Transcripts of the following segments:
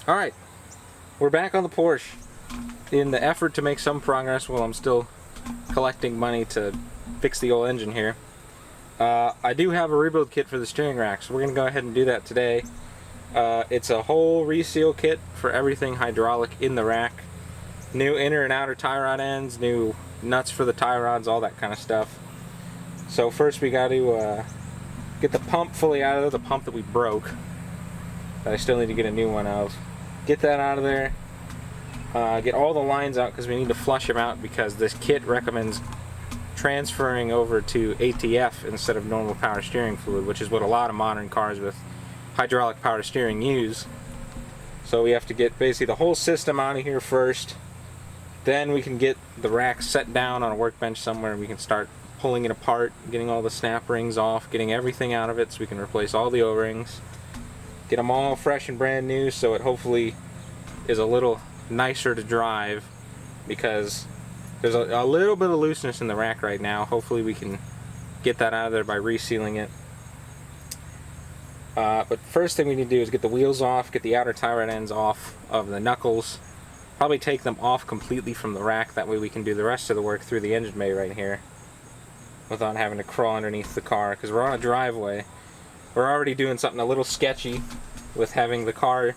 Alright, we're back on the Porsche in the effort to make some progress while I'm still collecting money to fix the old engine here. I do have a rebuild kit for the steering rack, so we're going to go ahead and do that today. It's a whole reseal kit for everything hydraulic in the rack. New inner and outer tie rod ends, new nuts for the tie rods, all that kind of stuff. So first we got to get the pump fully out of there, the pump that we broke, that I still need to get a new one of. Get that out of there. Get all the lines out because we need to flush them out, because this kit recommends transferring over to ATF instead of normal power steering fluid, which is what a lot of modern cars with hydraulic power steering use. So we have to get basically the whole system out of here first. Then we can get the rack set down on a workbench somewhere and we can start pulling it apart, getting all the snap rings off, getting everything out of it so we can replace all the O-rings. Get them all fresh and brand new so it hopefully is a little nicer to drive, because there's a little bit of looseness in the rack right now. Hopefully we can get that out of there by resealing it. But first thing we need to do is get the wheels off, get the outer tie rod ends off of the knuckles. Probably take them off completely from the rack, that way we can do the rest of the work through the engine bay right here without having to crawl underneath the car, because we're on a driveway. We're already doing something a little sketchy with having the car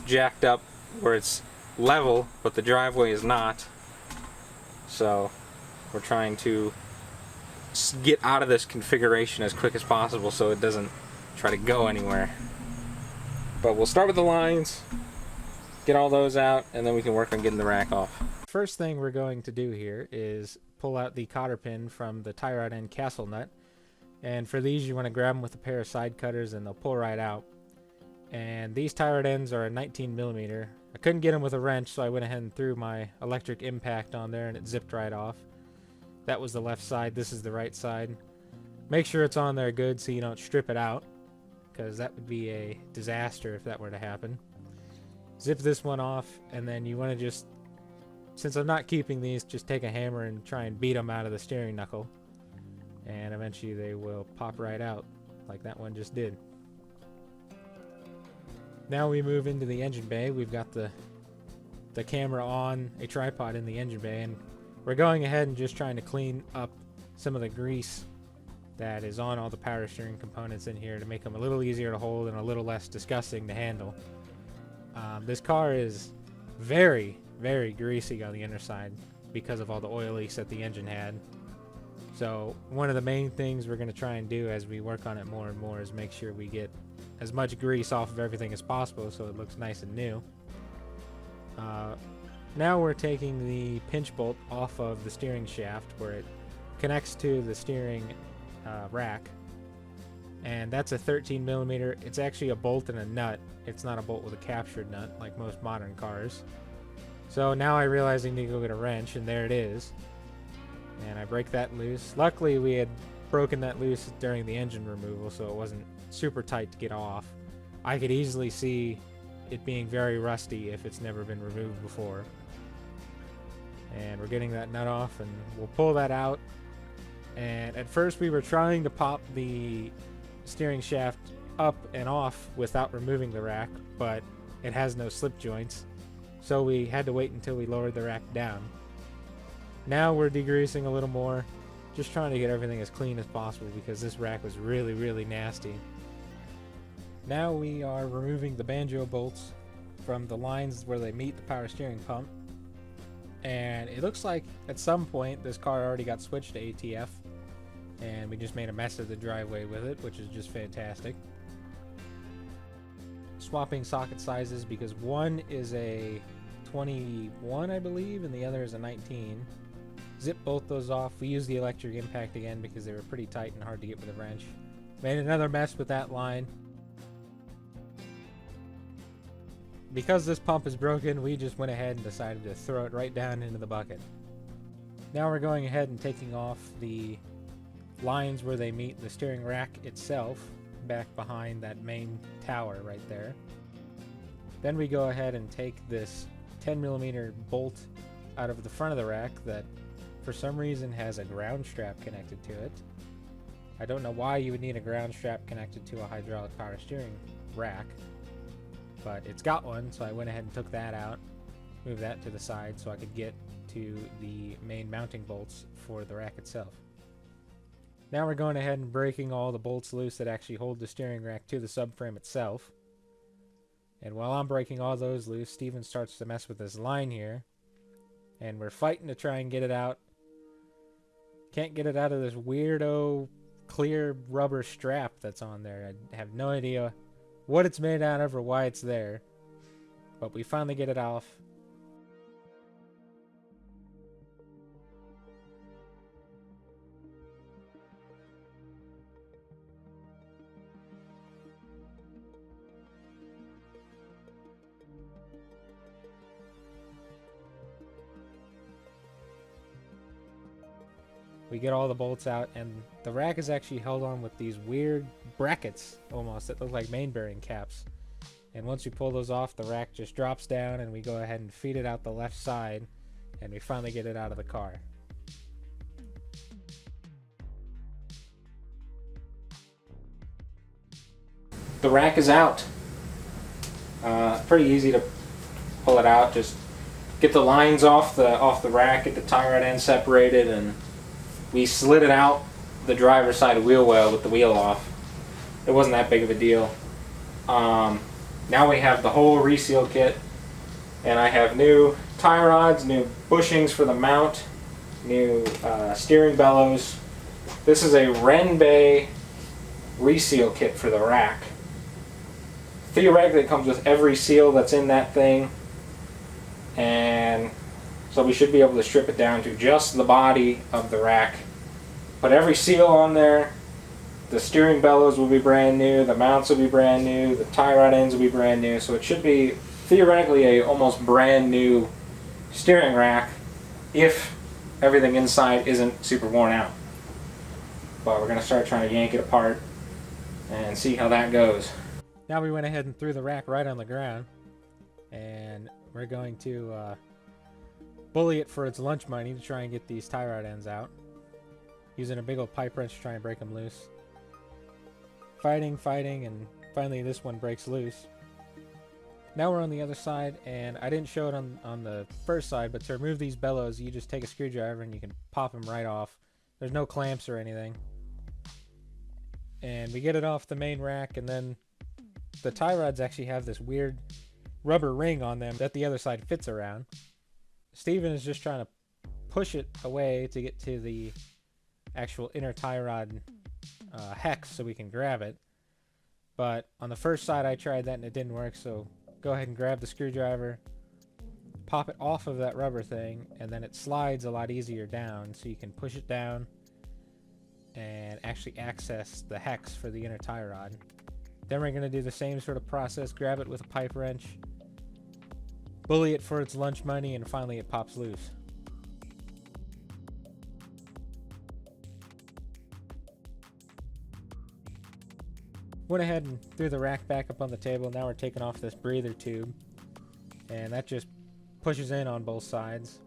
jacked up where it's level, but the driveway is not. So we're trying to get out of this configuration as quick as possible so it doesn't try to go anywhere. But we'll start with the lines, get all those out, and then we can work on getting the rack off. First thing we're going to do here is pull out the cotter pin from the tie rod end castle nut. And for these, you want to grab them with a pair of side cutters and they'll pull right out. And these tie rod ends are a 19mm. I couldn't get them with a wrench, so I went ahead and threw my electric impact on there and it zipped right off. That was the left side, this is the right side. Make sure it's on there good so you don't strip it out, because that would be a disaster if that were to happen. Zip this one off, and then you want to just, since I'm not keeping these, just take a hammer and try and beat them out of the steering knuckle. And eventually they will pop right out, like that one just did. Now we move into the engine bay. We've got the camera on a tripod in the engine bay, and we're going ahead and just trying to clean up some of the grease that is on all the power steering components in here to make them a little easier to hold and a little less disgusting to handle. This car is very, very greasy on the inner side because of all the oil leaks that the engine had. So one of the main things we're going to try and do as we work on it more and more is make sure we get as much grease off of everything as possible so it looks nice and new. Now we're taking the pinch bolt off of the steering shaft where it connects to the steering rack, and that's a 13mm. It's actually a bolt and a nut. It's not a bolt with a captured nut like most modern cars. So now I realize I need to go get a wrench, and there it is. And I break that loose. Luckily we had broken that loose during the engine removal, so it wasn't super tight to get off. I could easily see it being very rusty if it's never been removed before. And we're getting that nut off, and we'll pull that out. And at first we were trying to pop the steering shaft up and off without removing the rack, but it has no slip joints, so we had to wait until we lowered the rack down. Now we're degreasing a little more, just trying to get everything as clean as possible because this rack was really, really nasty. Now we are removing the banjo bolts from the lines where they meet the power steering pump. And it looks like at some point this car already got switched to ATF, and we just made a mess of the driveway with it, which is just fantastic. Swapping socket sizes because one is a 21, I believe, and the other is a 19. Zip both those off. We used the electric impact again because they were pretty tight and hard to get with a wrench. Made another mess with that line. Because this pump is broken, we just went ahead and decided to throw it right down into the bucket. Now we're going ahead and taking off the lines where they meet the steering rack itself, back behind that main tower right there. Then we go ahead and take this 10mm bolt out of the front of the rack that for some reason has a ground strap connected to it. I don't know why you would need a ground strap connected to a hydraulic power steering rack. but it's got one, so I went ahead and took that out, moved that to the side so I could get to the main mounting bolts for the rack itself. Now we're going ahead and breaking all the bolts loose that actually hold the steering rack to the subframe itself. And while I'm breaking all those loose, Steven starts to mess with this line here. And we're fighting to try and get it out. Can't get it out of this weirdo clear rubber strap that's on there. I have no idea what it's made out of or why it's there. But we finally get it off. We get all the bolts out, and the rack is actually held on with these weird brackets almost that look like main bearing caps. And once we pull those off, the rack just drops down, and we go ahead and feed it out the left side, and we finally get it out of the car. The rack is out. Pretty easy to pull it out. Just get the lines off the rack, get the tie rod end separated, and we slid it out the driver's side wheel well with the wheel off. It wasn't that big of a deal. Now we have the whole reseal kit, and I have new tie rods, new bushings for the mount, new steering bellows. This is a Renbei reseal kit for the rack. Theoretically, it comes with every seal that's in that thing, and so we should be able to strip it down to just the body of the rack. Put every seal on there. The steering bellows will be brand new, the mounts will be brand new, the tie rod ends will be brand new, so it should be theoretically a almost brand new steering rack if everything inside isn't super worn out. But we're going to start trying to yank it apart and see how that goes. Now we went ahead and threw the rack right on the ground, and we're going to bully it for its lunch money to try and get these tie rod ends out, using a big old pipe wrench to try and break them loose. Fighting, and finally this one breaks loose. Now we're on the other side, and I didn't show it on the first side, but to remove these bellows, you just take a screwdriver and you can pop them right off. There's no clamps or anything. And we get it off the main rack, and then the tie rods actually have this weird rubber ring on them that the other side fits around. Steven is just trying to push it away to get to the actual inner tie rod hex so we can grab it. But on the first side I tried that and it didn't work, so go ahead and grab the screwdriver, pop it off of that rubber thing, and then it slides a lot easier down, so you can push it down and actually access the hex for the inner tie rod. Then we're going to do the same sort of process, grab it with a pipe wrench, bully it for its lunch money, and finally it pops loose. Went ahead and threw the rack back up on the table. Now we're taking off this breather tube, and that just pushes in on both sides.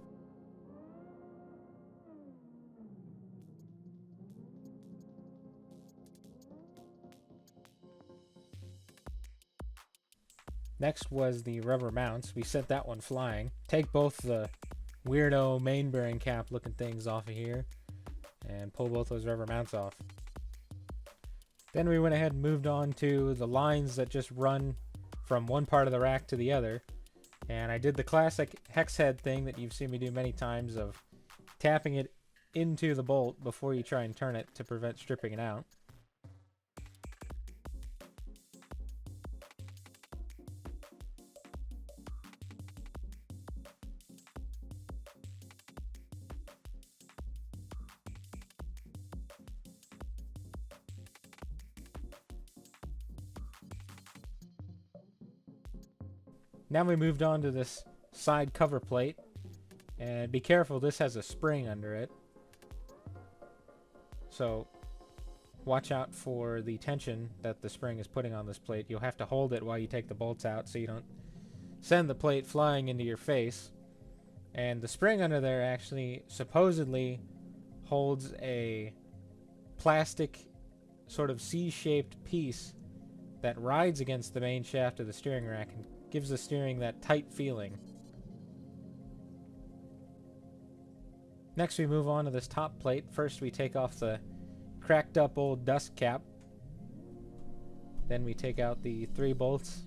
Next was the rubber mounts. We sent that one flying. Take both the weirdo main bearing cap looking things off of here and pull both those rubber mounts off. Then we went ahead and moved on to the lines that just run from one part of the rack to the other. And I did the classic hex head thing that you've seen me do many times of tapping it into the bolt before you try and turn it to prevent stripping it out. Now we moved on to this side cover plate, and be careful, this has a spring under it, so watch out for the tension that the spring is putting on this plate. You'll have to hold it while you take the bolts out so you don't send the plate flying into your face. And the spring under there actually supposedly holds a plastic sort of C-shaped piece that rides against the main shaft of the steering rack and gives the steering that tight feeling. Next we move on to this top plate. First we take off the cracked up old dust cap. Then we take out the 3 bolts.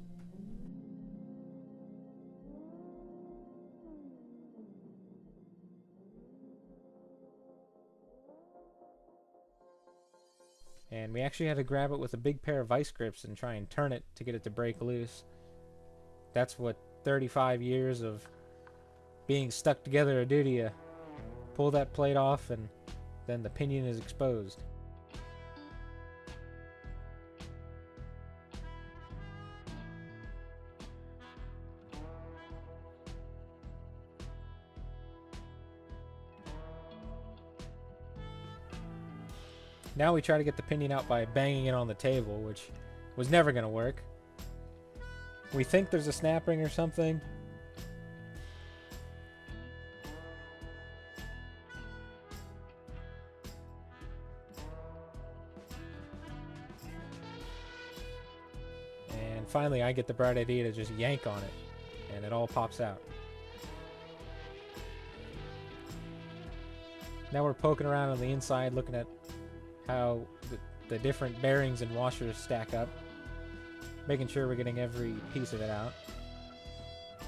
And we actually had to grab it with a big pair of vice grips and try and turn it to get it to break loose. That's what 35 years of being stuck together do to you. Pull that plate off and then the pinion is exposed. Now we try to get the pinion out by banging it on the table, which was never going to work. We think there's a snap ring or something. And finally I get the bright idea to just yank on it, and it all pops out. Now we're poking around on the inside, looking at how the different bearings and washers stack up, making sure we're getting every piece of it out.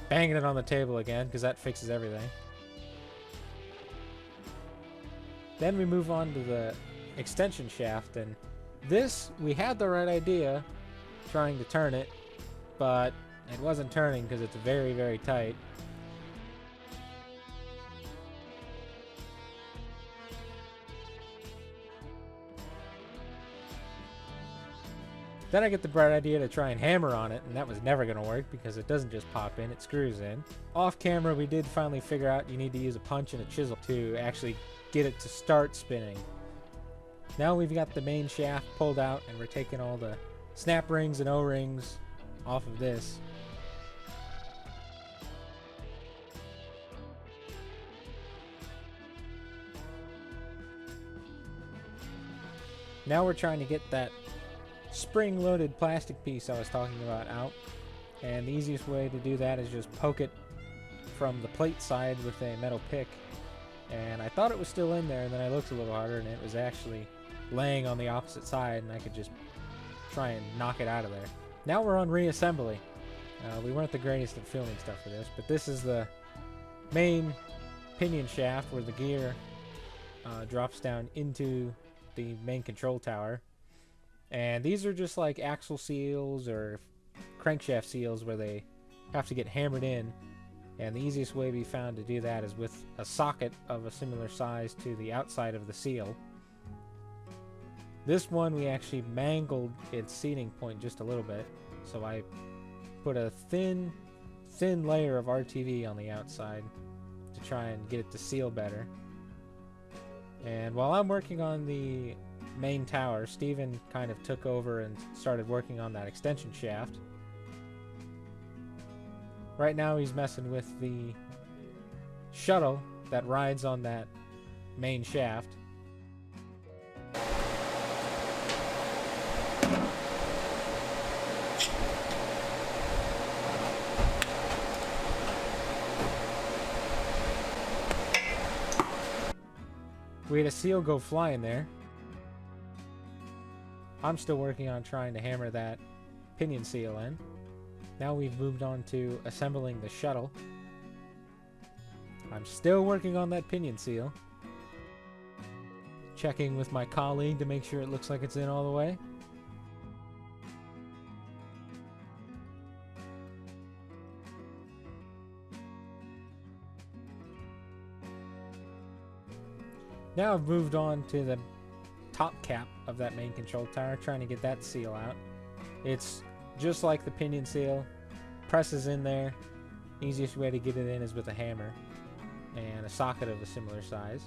Banging it on the table again, because that fixes everything. Then we move on to the extension shaft, and this, we had the right idea trying to turn it, but it wasn't turning because it's very, very tight. Then I get the bright idea to try and hammer on it, and that was never going to work because it doesn't just pop in, it screws in. Off camera, we did finally figure out you need to use a punch and a chisel to actually get it to start spinning. Now we've got the main shaft pulled out, and we're taking all the snap rings and O-rings off of this. Now we're trying to get that spring-loaded plastic piece I was talking about out, and the easiest way to do that is just poke it from the plate side with a metal pick. And I thought it was still in there, and then I looked a little harder and it was actually laying on the opposite side, and I could just try and knock it out of there. Now we're on reassembly. We weren't the greatest at filming stuff for this, but this is the main pinion shaft where the gear drops down into the main control tower. And these are just like axle seals or crankshaft seals where they have to get hammered in. And the easiest way we found to do that is with a socket of a similar size to the outside of the seal. This one we actually mangled its seating point just a little bit. So I put a thin layer of RTV on the outside to try and get it to seal better. And while I'm working on the main tower, Steven kind of took over and started working on that extension shaft. Right now he's messing with the shuttle that rides on that main shaft. We had a seal go flying there. I'm still working on trying to hammer that pinion seal in. Now we've moved on to assembling the shuttle. I'm still working on that pinion seal. Checking with my colleague to make sure it looks like it's in all the way. Now I've moved on to the top cap of that main control tower, trying to get that seal out. It's just like the pinion seal, presses in there. Easiest way to get it in is with a hammer and a socket of a similar size.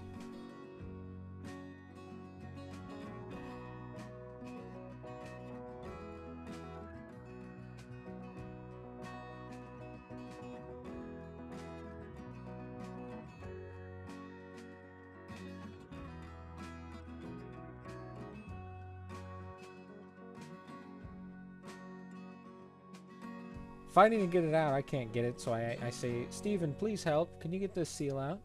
Fighting to get it out, I can't get it, so I say, Steven, please help. Can you get this seal out?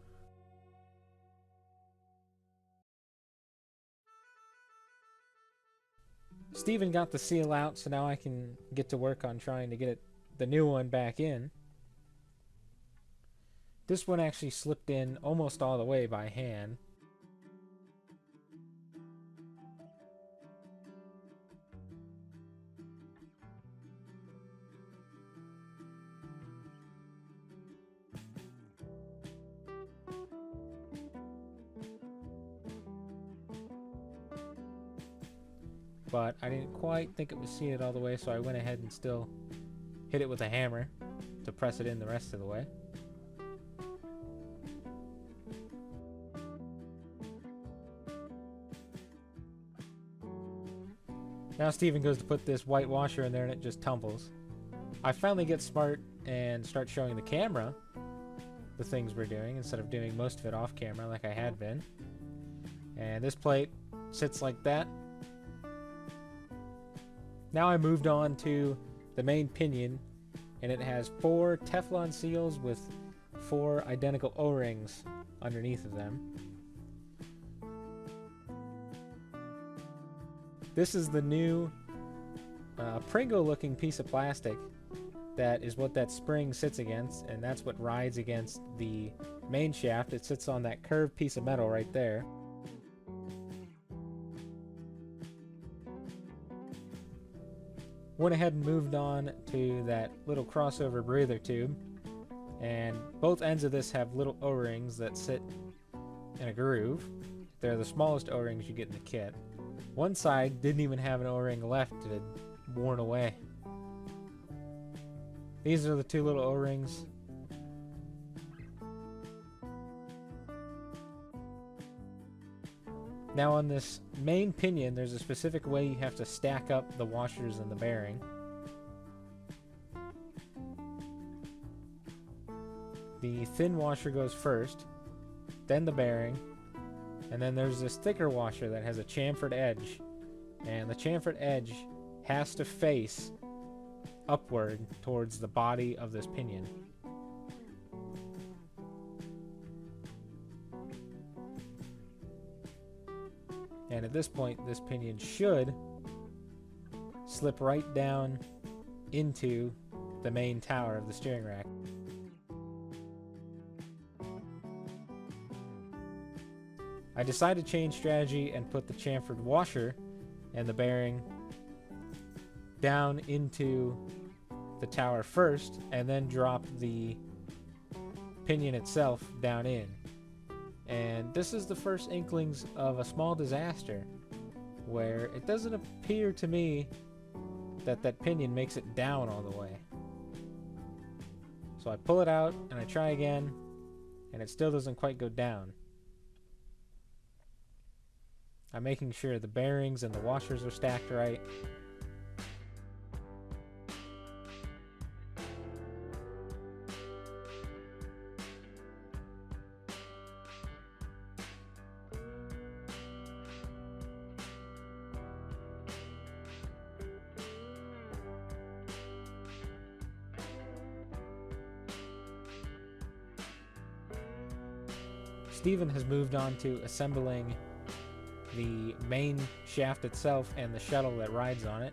Steven got the seal out, so now I can get to work on trying to get the new one back in. This one actually slipped in almost all the way by hand. But I didn't quite think it was seated all the way, so I went ahead and still hit it with a hammer to press it in the rest of the way. Now Steven goes to put this white washer in there and it just tumbles. I finally get smart and start showing the camera the things we're doing instead of doing most of it off camera like I had been. And this plate sits like that. Now I moved on to the main pinion, and it has 4 Teflon seals with 4 identical O-rings underneath of them. This is the new Pringle looking piece of plastic that is what that spring sits against, and that's what rides against the main shaft. It sits on that curved piece of metal right there. Went ahead and moved on to that little crossover breather tube, and both ends of this have little O-rings that sit in a groove. They're the smallest O-rings you get in the kit. One side didn't even have an O-ring left, it had worn away. These are the 2 little O-rings. Now on this main pinion, there's a specific way you have to stack up the washers and the bearing. The thin washer goes first, then the bearing, and then there's this thicker washer that has a chamfered edge, and the chamfered edge has to face upward towards the body of this pinion. And at this point, this pinion should slip right down into the main tower of the steering rack. I decided to change strategy and put the chamfered washer and the bearing down into the tower first, and then drop the pinion itself down in. And this is the first inklings of a small disaster, where it doesn't appear to me that that pinion makes it down all the way. So I pull it out and I try again, and it still doesn't quite go down. I'm making sure the bearings and the washers are stacked right. Steven has moved on to assembling the main shaft itself and the shuttle that rides on it.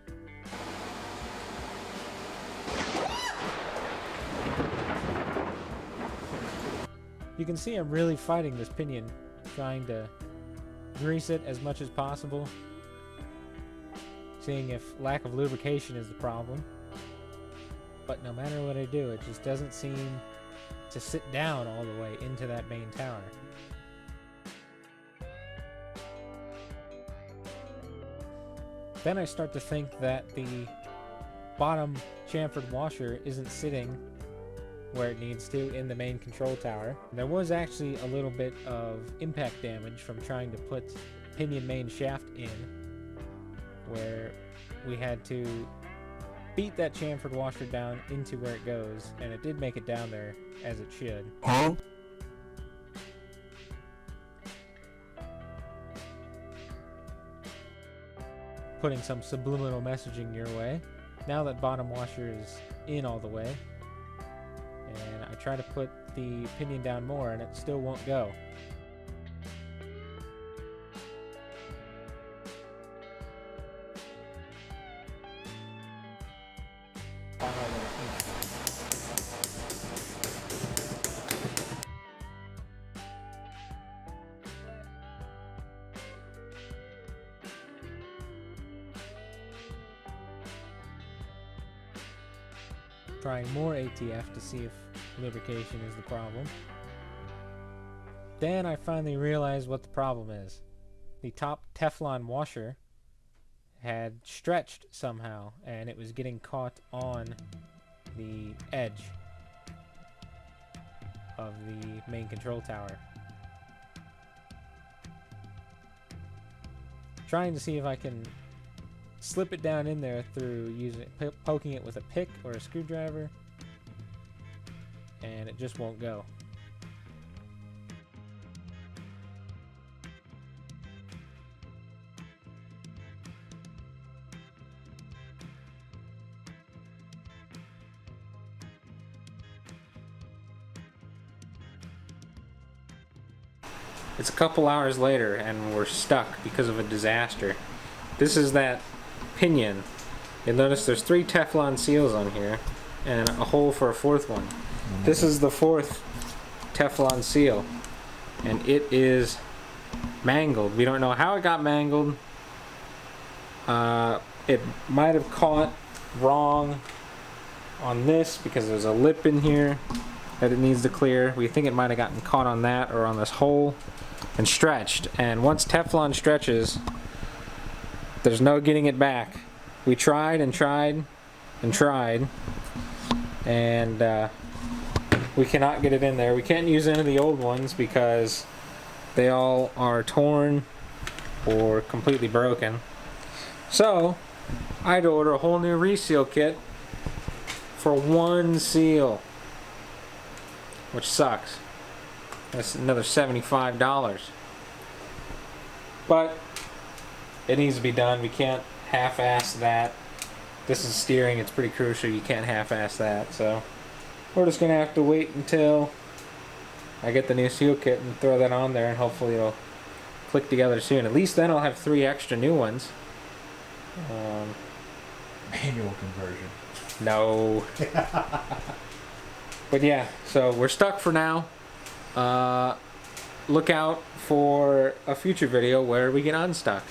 You can see I'm really fighting this pinion, trying to grease it as much as possible, seeing if lack of lubrication is the problem. But no matter what I do, it just doesn't seem to sit down all the way into that main tower. Then I start to think that the bottom chamfered washer isn't sitting where it needs to in the main control tower. There was actually a little bit of impact damage from trying to put pinion main shaft in, where we had to beat that chamfered washer down into where it goes, and it did make it down there as it should. Huh? Putting some subliminal messaging your way. Now that bottom washer is in all the way. And I try to put the pinion down more and it still won't go. Trying more ATF to see if lubrication is the problem. Then I finally realized what the problem is. The top Teflon washer had stretched somehow and it was getting caught on the edge of the main control tower. Trying to see if I can slip it down in there through poking it with a pick or a screwdriver, and it just won't go. It's a couple hours later and we're stuck because of a disaster. This is that pinion. You'll notice there's 3 Teflon seals on here and a hole for a 4th one. This is the 4th Teflon seal and it is mangled. We don't know how it got mangled. It might have caught wrong on this because there's a lip in here that it needs to clear. We think it might have gotten caught on that or on this hole and stretched. And once Teflon stretches, there's no getting it back. We tried and tried and tried, and we cannot get it in there. We can't use any of the old ones because they all are torn or completely broken. So I had to order a whole new reseal kit for 1 seal, which sucks. That's another $75. But it needs to be done. We can't half-ass that. This is steering. It's pretty crucial. You can't half-ass that. So we're just going to have to wait until I get the new seal kit and throw that on there, and hopefully it'll click together soon. At least then I'll have 3 extra new ones. Manual conversion. No. But yeah, so we're stuck for now. Look out for a future video where we get unstuck.